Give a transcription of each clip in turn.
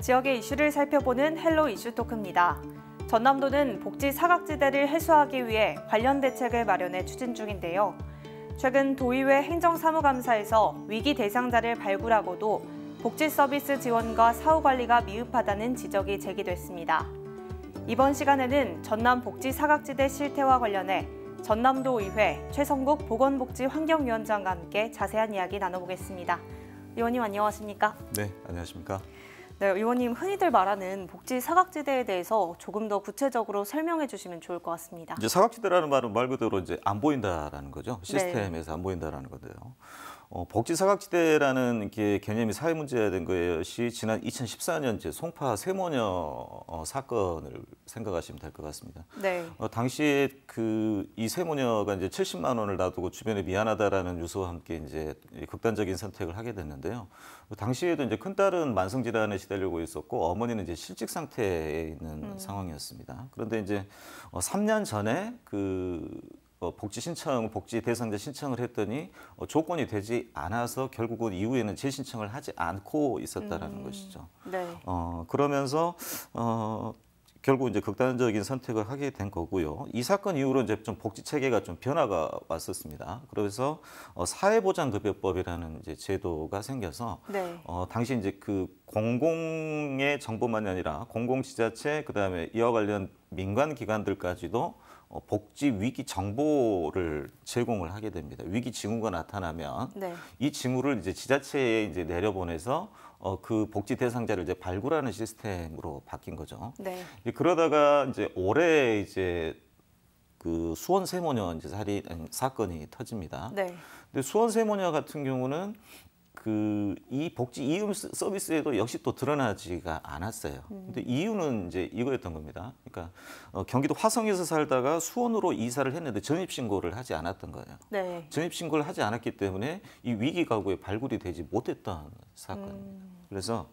지역의 이슈를 살펴보는 헬로 이슈 토크입니다. 전남도는 복지 사각지대를 해소하기 위해 관련 대책을 마련해 추진 중인데요. 최근 도의회 행정사무감사에서 위기 대상자를 발굴하고도 복지 서비스 지원과 사후 관리가 미흡하다는 지적이 제기됐습니다. 이번 시간에는 전남 복지 사각지대 실태와 관련해 전남도의회 최성국 보건복지환경위원장과 함께 자세한 이야기 나눠보겠습니다. 의원님 안녕하십니까? 네, 안녕하십니까? 네, 의원님 흔히들 말하는 복지 사각지대에 대해서 조금 더 구체적으로 설명해 주시면 좋을 것 같습니다. 이제 사각지대라는 말은 말 그대로 이제 안 보인다라는 거죠. 시스템에서 안 보인다라는 건데요. 복지 사각지대라는 이렇게 개념이 사회 문제화된 것이 지난 2014년 이제 송파 세모녀 사건을 생각하시면 될 것 같습니다. 네. 당시에 이 세모녀가 이제 70만 원을 놔두고 주변에 미안하다라는 유서와 함께 이제 극단적인 선택을 하게 됐는데요. 당시에도 이제 큰딸은 만성 질환에 시달리고 있었고 어머니는 이제 실직 상태에 있는 상황이었습니다. 그런데 이제 3년 전에 복지 대상자 신청을 했더니 조건이 되지 않아서 결국은 이후에는 재신청을 하지 않고 있었다라는 것이죠. 네. 그러면서 결국 이제 극단적인 선택을 하게 된 거고요. 이 사건 이후로 이제 좀 복지 체계가 좀 변화가 왔었습니다. 그래서 사회보장급여법이라는 이제 제도가 생겨서 네. 당시 이제 그 공공의 정보만이 아니라 공공지자체 그다음에 이와 관련 민간 기관들까지도 복지 위기 정보를 제공을 하게 됩니다. 위기 징후가 나타나면 네. 이 징후를 이제 지자체에 이제 내려보내서 그 복지 대상자를 이제 발굴하는 시스템으로 바뀐 거죠. 네. 그러다가 이제 올해 이제 그 수원 세모녀 이제 살인 사건이 터집니다. 네. 근데 수원 세모녀 같은 경우는 이 복지 이음 서비스에도 역시 또 드러나지가 않았어요. 근데 이유는 이제 이거였던 겁니다. 그러니까 경기도 화성에서 살다가 수원으로 이사를 했는데 전입신고를 하지 않았던 거예요. 네. 전입신고를 하지 않았기 때문에 이 위기 가구에 발굴이 되지 못했던 사건입니다. 그래서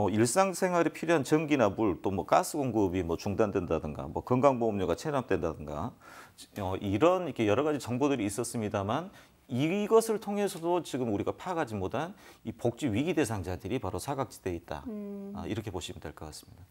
일상생활에 필요한 전기나 물, 또 뭐 가스 공급이 뭐 중단된다든가, 뭐 건강보험료가 체납된다든가 이런 이렇게 여러 가지 정보들이 있었습니다만. 이것을 통해서도 지금 우리가 파악하지 못한 이 복지 위기 대상자들이 바로 사각지대에 있다. 이렇게 보시면 될 것 같습니다.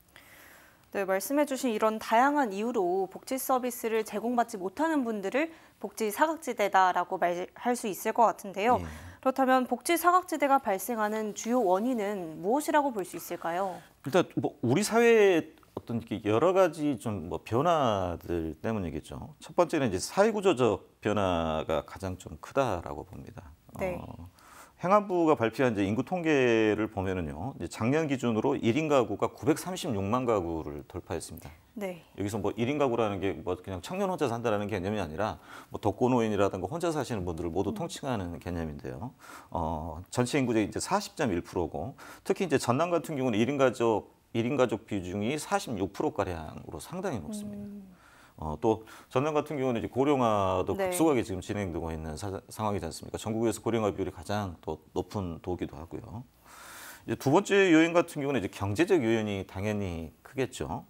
네, 말씀해주신 이런 다양한 이유로 복지 서비스를 제공받지 못하는 분들을 복지 사각지대다라고 말할 수 있을 것 같은데요. 예. 그렇다면 복지 사각지대가 발생하는 주요 원인은 무엇이라고 볼 수 있을까요? 일단 뭐 우리 사회의 어떤 여러 가지 좀 뭐 변화들 때문이겠죠. 첫 번째는 이제 사회구조적 변화가 가장 좀 크다라고 봅니다. 네. 행안부가 발표한 이제 인구 통계를 보면은요, 이제 작년 기준으로 1인 가구가 936만 가구를 돌파했습니다. 네. 여기서 뭐 1인 가구라는 게 뭐 그냥 청년 혼자 산다라는 개념이 아니라 뭐 독거노인이라든가 혼자 사시는 분들을 모두 통칭하는 개념인데요. 전체 인구의 이제 40.1%고 특히 이제 전남 같은 경우는 1인 가족 비중이 46%가량으로 상당히 높습니다. 또 전남 같은 경우는 이제 고령화도 네. 급속하게 지금 진행되고 있는 상황이지 않습니까? 전국에서 고령화 비율이 가장 또 높은 도기도 하고요. 이제 두 번째 요인 같은 경우는 이제 경제적 요인이 당연히 크겠죠.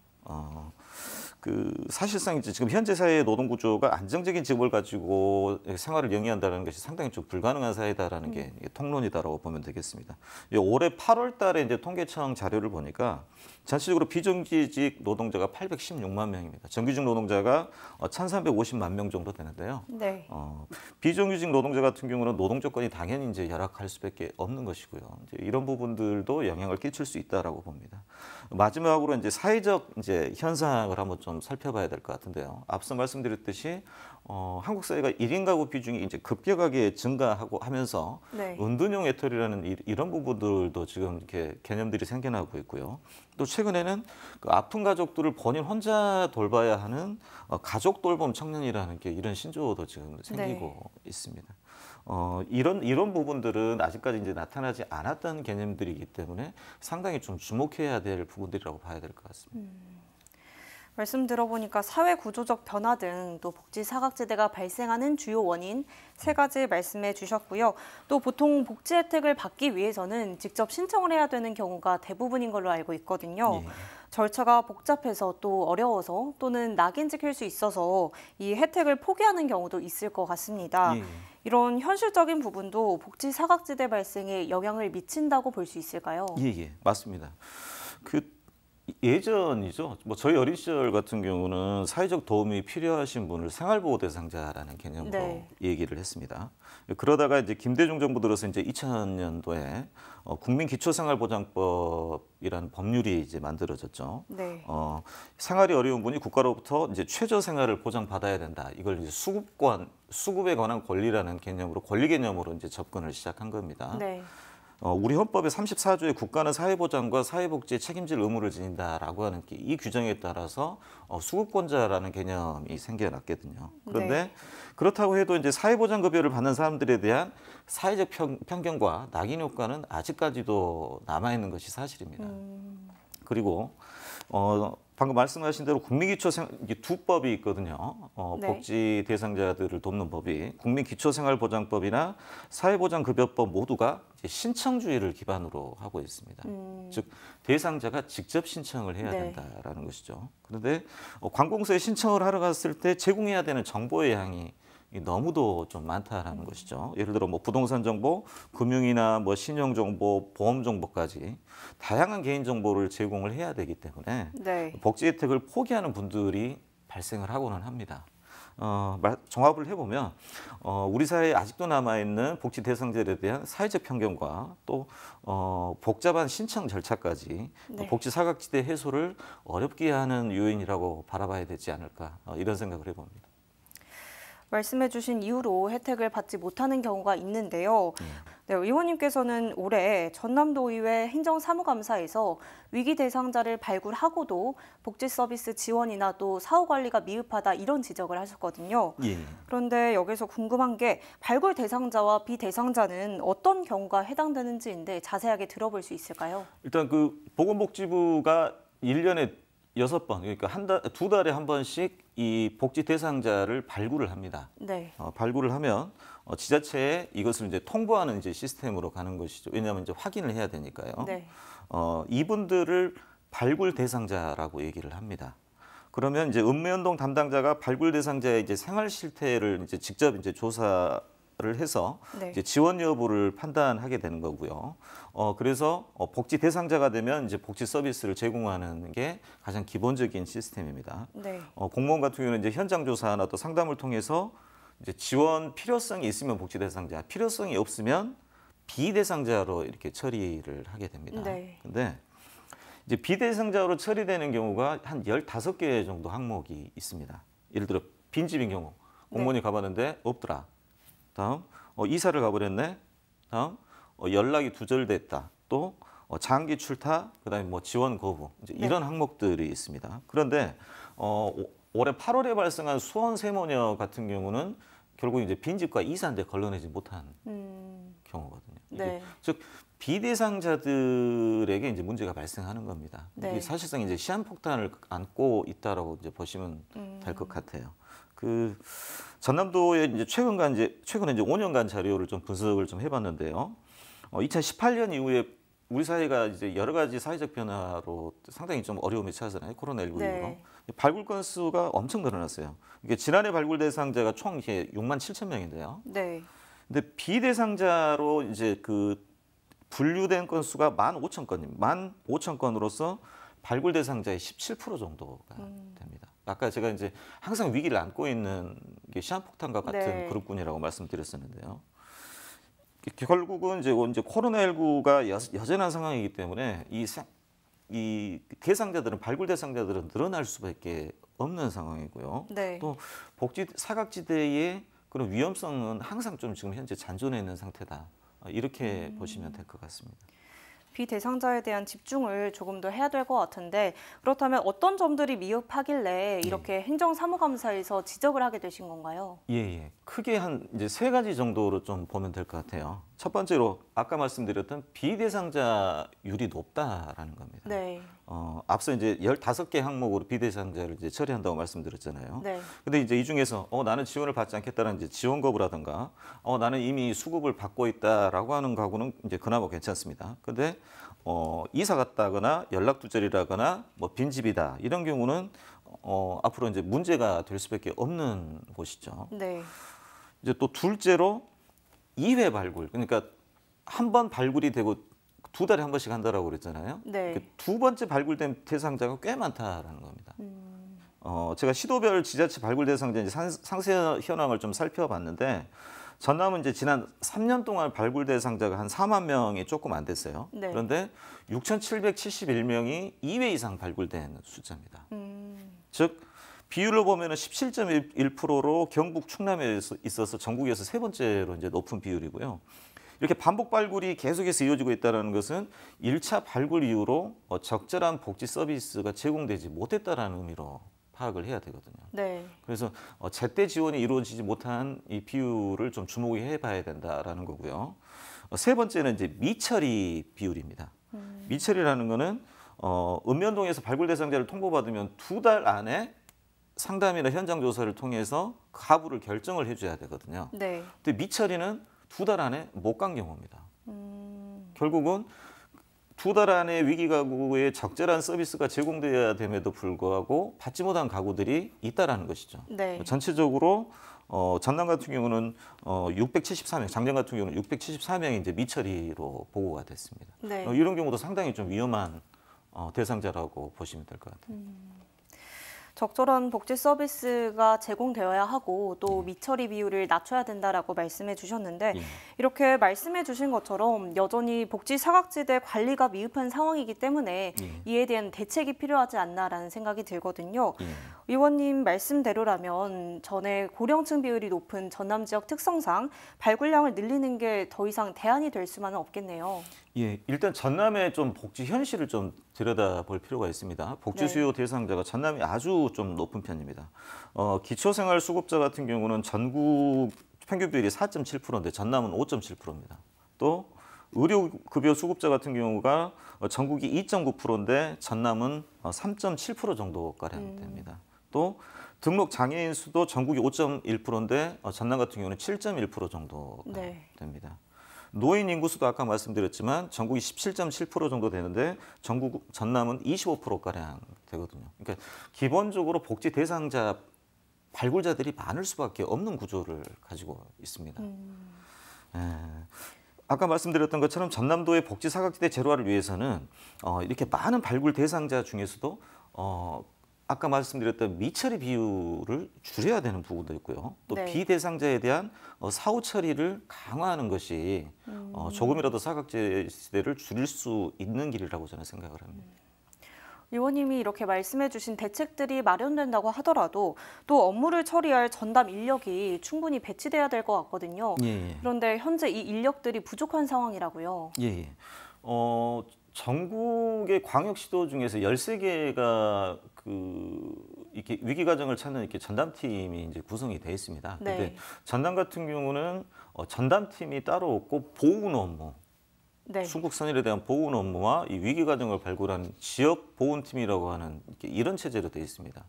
사실상 이제 지금 현재 사회의 노동 구조가 안정적인 직업을 가지고 생활을 영위한다는 것이 상당히 좀 불가능한 사회다라는 게 통론이다라고 보면 되겠습니다. 올해 8월 달에 이제 통계청 자료를 보니까 전체적으로 비정규직 노동자가 816만 명입니다. 정규직 노동자가 1,350만 명 정도 되는데요. 네. 비정규직 노동자 같은 경우는 노동 조건이 당연히 이제 열악할 수밖에 없는 것이고요. 이제 이런 부분들도 영향을 끼칠 수 있다라고 봅니다. 마지막으로 이제 사회적 이제 현상을 한번 좀 살펴봐야 될 것 같은데요. 앞서 말씀드렸듯이 한국 사회가 1인 가구 비중이 이제 급격하게 증가하고 하면서 네. 은둔형 외톨이라는 이런 부분들도 지금 이렇게 개념들이 생겨나고 있고요. 또 최근에는 그 아픈 가족들을 본인 혼자 돌봐야 하는 가족 돌봄 청년이라는 게 이런 신조어도 지금 생기고 있습니다. 이런 부분들은 아직까지 이제 나타나지 않았던 개념들이기 때문에 상당히 좀 주목해야 될 부분들이라고 봐야 될 것 같습니다. 말씀 들어보니까 사회 구조적 변화 등 또 복지 사각지대가 발생하는 주요 원인 3가지 말씀해 주셨고요. 또 보통 복지 혜택을 받기 위해서는 직접 신청을 해야 되는 경우가 대부분인 걸로 알고 있거든요. 예. 절차가 복잡해서 또 어려워서 또는 낙인 찍힐 수 있어서 이 혜택을 포기하는 경우도 있을 것 같습니다. 예. 이런 현실적인 부분도 복지 사각지대 발생에 영향을 미친다고 볼 수 있을까요? 예, 맞습니다. 그 예전이죠. 뭐 저희 어린 시절 같은 경우는 사회적 도움이 필요하신 분을 생활보호 대상자라는 개념으로 네. 얘기를 했습니다. 그러다가 이제 김대중 정부 들어서 이제 2000년도에 국민기초생활보장법이라는 법률이 이제 만들어졌죠. 네. 생활이 어려운 분이 국가로부터 이제 최저 생활을 보장받아야 된다. 이걸 이제 수급에 관한 권리라는 개념으로 권리 개념으로 이제 접근을 시작한 겁니다. 네. 우리 헌법의 34조에 국가는 사회보장과 사회복지에 책임질 의무를 지닌다라고 하는 이 규정에 따라서 수급권자라는 개념이 생겨났거든요. 그런데 네. 그렇다고 해도 이제 사회보장급여를 받는 사람들에 대한 사회적 편견과 낙인 효과는 아직까지도 남아 있는 것이 사실입니다. 그리고 방금 말씀하신 대로 두 법이 있거든요. 네. 복지 대상자들을 돕는 법이 국민기초생활보장법이나 사회보장급여법 모두가 이제 신청주의를 기반으로 하고 있습니다. 즉 대상자가 직접 신청을 해야 네. 된다라는 것이죠. 그런데 관공서에 신청을 하러 갔을 때 제공해야 되는 정보의 양이 너무도 좀 많다라는 것이죠. 예를 들어 뭐 부동산 정보, 금융이나 뭐 신용 정보, 보험 정보까지 다양한 개인 정보를 제공을 해야 되기 때문에 네. 복지 혜택을 포기하는 분들이 발생을 하고는 합니다. 종합을 해보면 우리 사회에 아직도 남아있는 복지 대상자들에 대한 사회적 편견과 또 복잡한 신청 절차까지 네. 복지 사각지대 해소를 어렵게 하는 요인이라고 바라봐야 되지 않을까 이런 생각을 해봅니다. 말씀해주신 이유로 혜택을 받지 못하는 경우가 있는데요. 네, 의원님께서는 올해 전남도의회 행정사무감사에서 위기 대상자를 발굴하고도 복지 서비스 지원이나 또 사후 관리가 미흡하다 이런 지적을 하셨거든요. 예. 그런데 여기서 궁금한 게 발굴 대상자와 비대상자는 어떤 경우가 해당되는지인데 자세하게 들어볼 수 있을까요? 일단 그 보건복지부가 1년에 6번, 그러니까 두 달에 한 번씩 이 복지 대상자를 발굴을 합니다. 네. 발굴을 하면 지자체에 이것을 이제 통보하는 이제 시스템으로 가는 것이죠. 왜냐하면 이제 확인을 해야 되니까요. 네. 이분들을 발굴 대상자라고 얘기를 합니다. 그러면 이제 읍면동 담당자가 발굴 대상자의 이제 생활 실태를 이제 직접 이제 조사를 해서 네. 이제 지원 여부를 판단하게 되는 거고요. 그래서 복지 대상자가 되면 이제 복지 서비스를 제공하는 게 가장 기본적인 시스템입니다. 네. 공무원 같은 경우는 이제 현장 조사나 또 상담을 통해서 이제 지원 필요성이 있으면 복지 대상자, 필요성이 없으면 비대상자로 이렇게 처리를 하게 됩니다. 네. 근데 이제 비대상자로 처리되는 경우가 한 15개 정도 항목이 있습니다. 예를 들어 빈집인 경우 공무원이 가봤는데 없더라. 다음 이사를 가버렸네. 다음 연락이 두절됐다. 또 장기 출타, 그다음에 뭐 지원 거부 이제 이런 항목들이 있습니다. 그런데 올해 8월에 발생한 수원 세모녀 같은 경우는 결국 이제 빈집과 이사인데 걸러내지 못한 경우거든요. 네. 즉 비대상자들에게 이제 문제가 발생하는 겁니다. 네. 이게 사실상 이제 시한폭탄을 안고 있다라고 이제 보시면 될 것 같아요. 그 전남도에 이제 최근에 이제 5년간 자료를 좀 분석을 좀 해봤는데요. 2018년 이후에 우리 사회가 이제 여러 가지 사회적 변화로 상당히 좀 어려움에 처하잖아요. 코로나19 네. 이후로. 발굴 건수가 엄청 늘어났어요. 이게 지난해 발굴 대상자가 총 이게 6만 7천 명인데요. 네. 근데 비대상자로 이제 그 분류된 건수가 15,000건입니다. 15,000건으로서 발굴 대상자의 17% 정도가 됩니다. 아까 제가 이제 항상 위기를 안고 있는 게 시한폭탄과 같은 네. 그룹군이라고 말씀드렸었는데요. 결국은 이제 코로나19가 여전한 상황이기 때문에 이 대상자들은 발굴 대상자들은 늘어날 수밖에 없는 상황이고요. 네. 또 복지 사각지대의 그런 위험성은 항상 좀 지금 현재 잔존해 있는 상태다. 이렇게 보시면 될 것 같습니다. 비대상자에 대한 집중을 조금 더 해야 될 것 같은데 그렇다면 어떤 점들이 미흡하길래 이렇게 행정사무감사에서 지적을 하게 되신 건가요? 예. 크게 한 이제 3가지 정도로 좀 보면 될 것 같아요. 첫 번째로 아까 말씀드렸던 비대상자율이 높다라는 겁니다. 네. 앞서 이제 15개 항목으로 비대상자를 이제 처리한다고 말씀드렸잖아요. 네. 근데 이제 이 중에서 나는 지원을 받지 않겠다는 이제 지원 거부라든가 나는 이미 수급을 받고 있다라고 하는 가구는 이제 그나마 괜찮습니다. 근데 이사 갔다거나 연락 두절이라거나 뭐 빈집이다 이런 경우는 앞으로 이제 문제가 될 수밖에 없는 곳이죠. 네. 이제 또 둘째로 2회 발굴, 그러니까 한 번 발굴이 되고 두 달에 한 번씩 한다라고 그랬잖아요. 네. 그 두 번째 발굴된 대상자가 꽤 많다라는 겁니다. 제가 시도별 지자체 발굴 대상자 이제 상세 현황을 좀 살펴봤는데 전남은 이제 지난 3년 동안 발굴 대상자가 한 4만 명이 조금 안 됐어요. 네. 그런데 6,771명이 2회 이상 발굴된 숫자입니다. 즉 비율로 보면은 17.1%로 경북 충남에 있어서 전국에서 세 번째로 이제 높은 비율이고요. 이렇게 반복 발굴이 계속해서 이어지고 있다는 것은 1차 발굴 이후로 적절한 복지 서비스가 제공되지 못했다라는 의미로 파악을 해야 되거든요. 네. 그래서 제때 지원이 이루어지지 못한 이 비율을 좀 주목해 봐야 된다라는 거고요. 세 번째는 이제 미처리 비율입니다. 미처리라는 거는 읍면동에서 발굴 대상자를 통보받으면 두 달 안에 상담이나 현장 조사를 통해서 가부를 결정을 해줘야 되거든요. 네. 근데 미처리는 두 달 안에 못 간 경우입니다. 결국은 두 달 안에 위기 가구에 적절한 서비스가 제공돼야 됨에도 불구하고 받지 못한 가구들이 있다라는 것이죠. 네. 전체적으로 전남 같은 경우는 674명, 작년 같은 경우는 674명이 이제 미처리로 보고가 됐습니다. 네. 이런 경우도 상당히 좀 위험한 대상자라고 보시면 될 것 같아요. 적절한 복지 서비스가 제공되어야 하고 또 미처리 비율을 낮춰야 된다라고 말씀해 주셨는데 예. 이렇게 말씀해 주신 것처럼 여전히 복지 사각지대 관리가 미흡한 상황이기 때문에 예. 이에 대한 대책이 필요하지 않나라는 생각이 들거든요. 예. 의원님 말씀대로라면 전에 고령층 비율이 높은 전남 지역 특성상 발굴량을 늘리는 게 더 이상 대안이 될 수만은 없겠네요. 예, 일단 전남의 좀 복지 현실을 좀 들여다볼 필요가 있습니다. 복지 수요 대상자가 전남이 아주 좀 높은 편입니다. 기초생활수급자 같은 경우는 전국 평균 비율이 4.7%인데 전남은 5.7%입니다. 또 의료급여 수급자 같은 경우가 전국이 2.9%인데 전남은 3.7% 정도가량 됩니다. 또 등록 장애인 수도 전국이 5.1%인데 전남 같은 경우는 7.1% 정도 됩니다. 노인 인구 수도 아까 말씀드렸지만 전국이 17.7% 정도 되는데 전남은 25%가량 되거든요. 그러니까 기본적으로 복지 대상자 발굴자들이 많을 수밖에 없는 구조를 가지고 있습니다. 아까 말씀드렸던 것처럼 전남도의 복지 사각지대 제로화를 위해서는 이렇게 많은 발굴 대상자 중에서도 아까 말씀드렸던 미처리 비율을 줄여야 되는 부분도 있고요. 또 비대상자에 대한 사후 처리를 강화하는 것이 조금이라도 사각지대를 줄일 수 있는 길이라고 저는 생각을 합니다. 의원님이 이렇게 말씀해 주신 대책들이 마련된다고 하더라도 또 업무를 처리할 전담 인력이 충분히 배치돼야 될 것 같거든요. 예. 그런데 현재 이 인력들이 부족한 상황이라고요. 예. 전국의 광역시도 중에서 13개가 이렇게 위기 과정을 찾는 이렇게 전담팀이 이제 구성이 되어 있습니다. 그런데 전남 같은 경우는 전담팀이 따로 없고 보훈 업무, 순국 선열에 대한 보훈 업무와 이 위기 과정을 발굴한 지역 보훈팀이라고 하는 이런 체제로 되어 있습니다.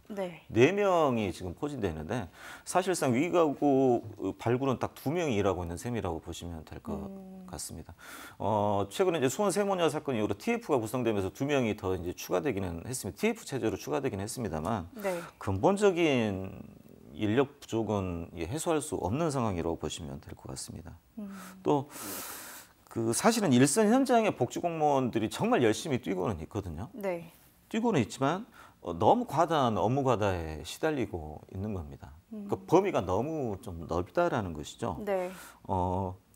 4명이 지금 포진되어 있는데 사실상 위기 가구 발굴은 딱 2명이 일하고 있는 셈이라고 보시면 될 것 같습니다. 최근에 이제 수원 세모녀 사건 이후로 TF가 구성되면서 2명이 더 이제 추가되기는 했습니다. TF 체제로 추가되긴 했습니다만 근본적인 인력 부족은 해소할 수 없는 상황이라고 보시면 될 것 같습니다. 또 사실은 일선 현장의 복지 공무원들이 정말 열심히 뛰고는 있거든요. 뛰고는 있지만 너무 과다한 업무 과다에 시달리고 있는 겁니다. 그 범위가 너무 좀 넓다라는 것이죠.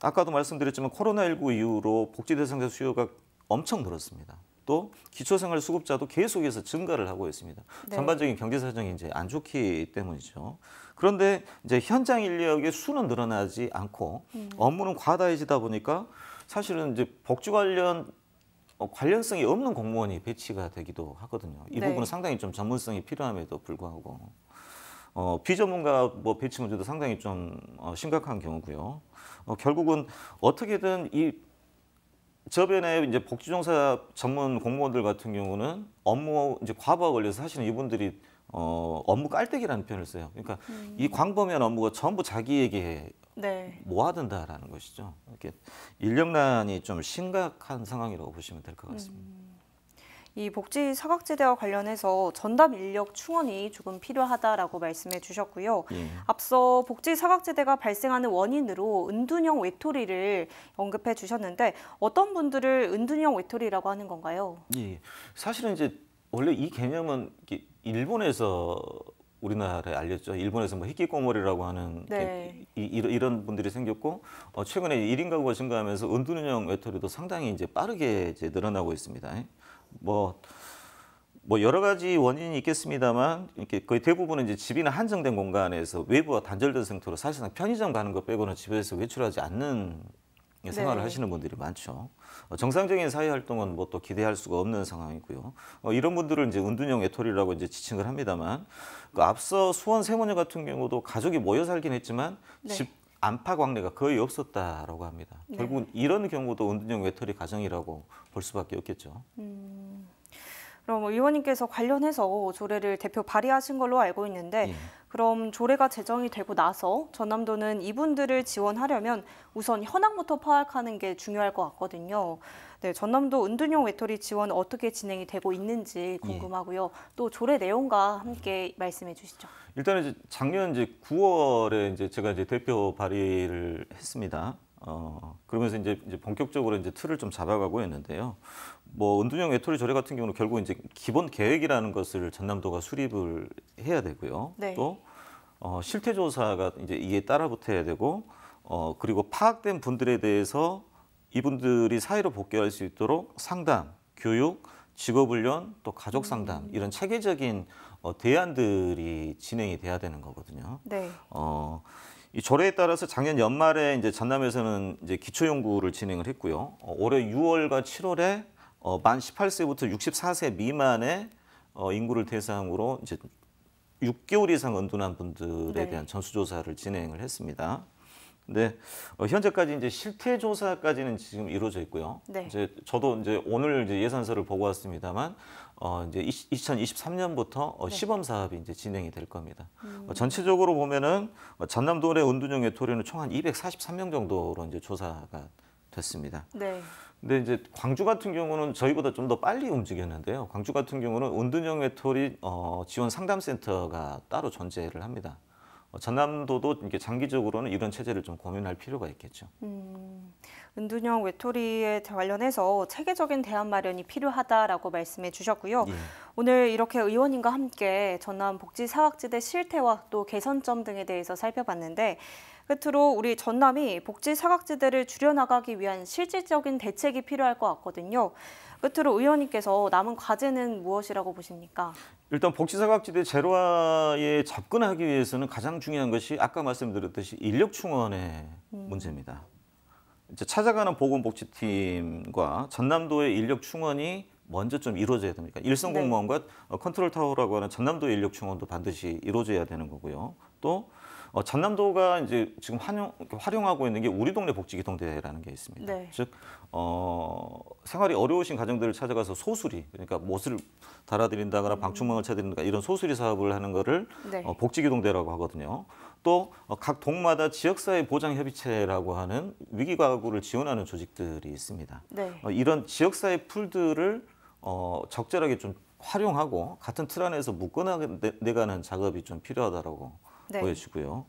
아까도 말씀드렸지만 코로나19 이후로 복지 대상자 수요가 엄청 늘었습니다. 또 기초생활수급자도 계속해서 증가를 하고 있습니다. 전반적인 경제 사정이 이제 안 좋기 때문이죠. 그런데 이제 현장 인력의 수는 늘어나지 않고 업무는 과다해지다 보니까 사실은 이제 복지 관련성이 없는 공무원이 배치가 되기도 하거든요. 이 부분은 상당히 좀 전문성이 필요함에도 불구하고 비전문가 배치 문제도 상당히 좀 심각한 경우고요. 결국은 어떻게든 이 저변에 이제 복지종사 전문 공무원들 같은 경우는 업무 이제 과부하 걸려서 사실은 이분들이 업무 깔때기라는 표현을 써요. 그러니까 이 광범위한 업무가 전부 자기에게 모아든다라는 것이죠. 이렇게 인력난이 좀 심각한 상황이라고 보시면 될 것 같습니다. 이 복지 사각지대와 관련해서 전담 인력 충원이 조금 필요하다라고 말씀해 주셨고요. 예. 앞서 복지 사각지대가 발생하는 원인으로 은둔형 외톨이를 언급해 주셨는데 어떤 분들을 은둔형 외톨이라고 하는 건가요? 예. 사실은 이제 원래 이 개념은 일본에서 우리나라에 알렸죠. 일본에서 뭐 히키코모리라고 하는 네. 이런 분들이 생겼고 최근에 1인 가구가 증가하면서 은둔형 외톨이도 상당히 이제 빠르게 이제 늘어나고 있습니다. 뭐 여러 가지 원인이 있겠습니다만 이렇게 거의 대부분은 이제 집이나 한정된 공간에서 외부와 단절된 상태로 사실상 편의점 가는 것 빼고는 집에서 외출하지 않는 생활을 네. 하시는 분들이 많죠. 정상적인 사회 활동은 뭐 또 기대할 수가 없는 상황이고요. 이런 분들을 이제 은둔형 외톨이라고 이제 지칭을 합니다만 앞서 수원 세모녀 같은 경우도 가족이 모여 살긴 했지만 네. 집 안팎 왕래가 거의 없었다라고 합니다. 네. 결국은 이런 경우도 은둔형 외톨이 가정이라고 볼 수밖에 없겠죠. 그럼 의원님께서 관련해서 조례를 대표 발의하신 걸로 알고 있는데 예. 그럼 조례가 제정이 되고 나서 전남도는 이분들을 지원하려면 우선 현황부터 파악하는 게 중요할 것 같거든요. 네, 전남도 은둔형 외톨이 지원 어떻게 진행이 되고 있는지 궁금하고요. 또 조례 내용과 함께 말씀해 주시죠. 일단은 이제 작년 이제 9월에 이제 제가 이제 대표 발의를 했습니다. 그러면서 이제 본격적으로 이제 틀을 좀 잡아가고 있는데요. 뭐 은둔형 외톨이 조례 같은 경우는 결국 이제 기본 계획이라는 것을 전남도가 수립을 해야 되고요. 네. 또 실태 조사가 이제 이에 따라붙어야 되고 그리고 파악된 분들에 대해서 이분들이 사회로 복귀할 수 있도록 상담, 교육, 직업훈련, 또 가족 상담 이런 체계적인 대안들이 진행이 돼야 되는 거거든요. 네. 이 조례에 따라서 작년 연말에 이제 전남에서는 이제 기초 연구를 진행을 했고요. 올해 6월과 7월에 만 18세부터 64세 미만의 인구를 대상으로 이제 6개월 이상 은둔한 분들에 네. 대한 전수조사를 진행을 했습니다. 근데 현재까지 이제 실태 조사까지는 지금 이루어져 있고요. 네. 이제 저도 이제 오늘 이제 예산서를 보고 왔습니다만 이제 2023년부터 시범 사업이 이제 진행이 될 겁니다. 전체적으로 보면은 전남도 내 은둔형 외톨이는 총 한 243명 정도로 이제 조사가 됐습니다. 네. 근데 이제 광주 같은 경우는 저희보다 좀 더 빨리 움직였는데요. 광주 같은 경우는 은둔형 외톨이 지원 상담센터가 따로 존재를 합니다. 전남도도 이렇게 장기적으로는 이런 체제를 좀 고민할 필요가 있겠죠. 은둔형 외톨이에 관련해서 체계적인 대안 마련이 필요하다라고 말씀해 주셨고요. 예. 오늘 이렇게 의원님과 함께 전남 복지 사각지대 실태와 또 개선점 등에 대해서 살펴봤는데 끝으로 우리 전남이 복지 사각지대를 줄여나가기 위한 실질적인 대책이 필요할 것 같거든요. 끝으로 의원님께서 남은 과제는 무엇이라고 보십니까? 일단 복지사각지대 제로화에 접근하기 위해서는 가장 중요한 것이 아까 말씀드렸듯이 인력 충원의 문제입니다. 이제 찾아가는 보건복지팀과 전남도의 인력 충원이 먼저 좀 이루어져야 됩니다. 일선 공무원과 컨트롤 타워라고 하는 전남도의 인력 충원도 반드시 이루어져야 되는 거고요. 또 전남도가 이제 지금 활용하고 있는 게 우리 동네 복지기동대라는 게 있습니다. 네. 즉 생활이 어려우신 가정들을 찾아가서 소수리, 그러니까 못을 달아드린다거나 방충망을 쳐드린다거나 이런 소수리 사업을 하는 거를 네. 복지기동대라고 하거든요. 또 각 동마다 지역사회 보장협의체라고 하는 위기가구를 지원하는 조직들이 있습니다. 네. 이런 지역사회 풀들을 적절하게 좀 활용하고 같은 틀 안에서 묶어내가는 작업이 좀 필요하다라고 네. 보여지고요.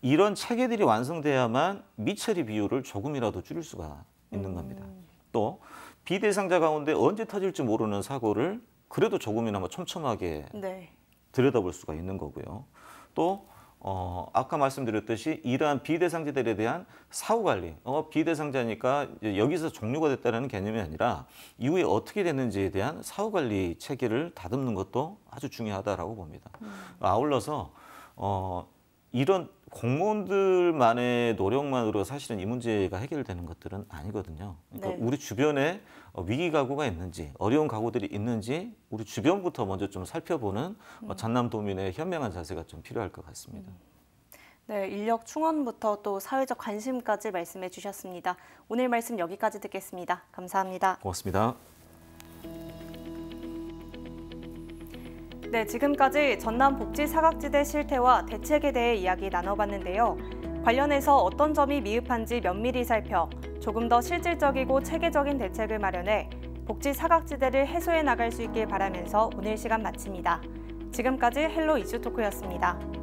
이런 체계들이 완성돼야만 미처리 비율을 조금이라도 줄일 수가 있는 겁니다. 또 비대상자 가운데 언제 터질지 모르는 사고를 그래도 조금이나마 촘촘하게 네. 들여다볼 수가 있는 거고요. 또 아까 말씀드렸듯이 이러한 비대상자들에 대한 사후 관리, 비대상자니까 이제 여기서 종료가 됐다는 개념이 아니라 이후에 어떻게 됐는지에 대한 사후 관리 체계를 다듬는 것도 아주 중요하다라고 봅니다. 아울러서 이런 공무원들만의 노력만으로 사실은 이 문제가 해결되는 것들은 아니거든요. 그러니까 네. 우리 주변에 위기 가구가 있는지, 어려운 가구들이 있는지 우리 주변부터 먼저 좀 살펴보는 전남도민의 현명한 자세가 좀 필요할 것 같습니다. 네, 인력 충원부터 또 사회적 관심까지 말씀해 주셨습니다. 오늘 말씀 여기까지 듣겠습니다. 감사합니다. 고맙습니다. 네, 지금까지 전남 복지 사각지대 실태와 대책에 대해 이야기 나눠봤는데요. 관련해서 어떤 점이 미흡한지 면밀히 살펴 조금 더 실질적이고 체계적인 대책을 마련해 복지 사각지대를 해소해 나갈 수 있길 바라면서 오늘 시간 마칩니다. 지금까지 헬로 이슈토크였습니다.